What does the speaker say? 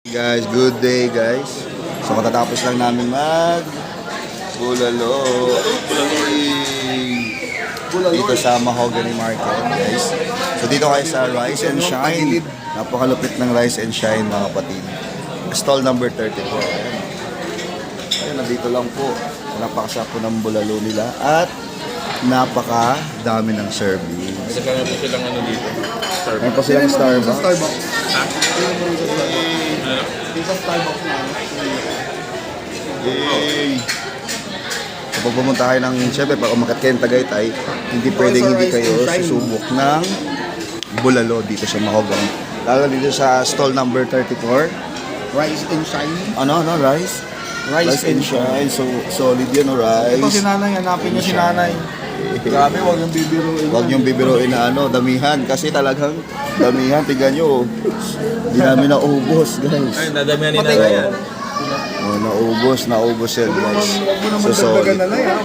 Guys, good day guys. So matatapos lang namin mag bulalo dito sa Mahogany Market guys. So dito kayo sa Rise and Shine. Napakalupit ng Rise and Shine mga kapatid. Stall number 34. Ayun, nandito lang po. Napakasarap po ng bulalo nila at napakadami ng serving. Kasi kami po silang ano dito. Meron pa silang Starbucks. Yay! Kapag pumunta kayo ng, syempre, pag umakat kayo ng Tagaytay, hindi pwedeng hindi kayo susubok ng bulalo dito sa Mahogany. Lalo dito sa stall number 34. Rise and Shine. Ano, rice? Rice and Shine. So, solid yun, rice. Ito si nanay, hanapin niyo si nanay. Grabe, huwag yung bibiruin. Huwag niyong bibiruin na damihan. Kasi talagang damihan, tignan nyo. Hindi namin naubos, guys. Ay, dadamihan ni nanay yan. Naubos yan, guys. Huwag mo naman So, solid. dagdagan na lang, ha?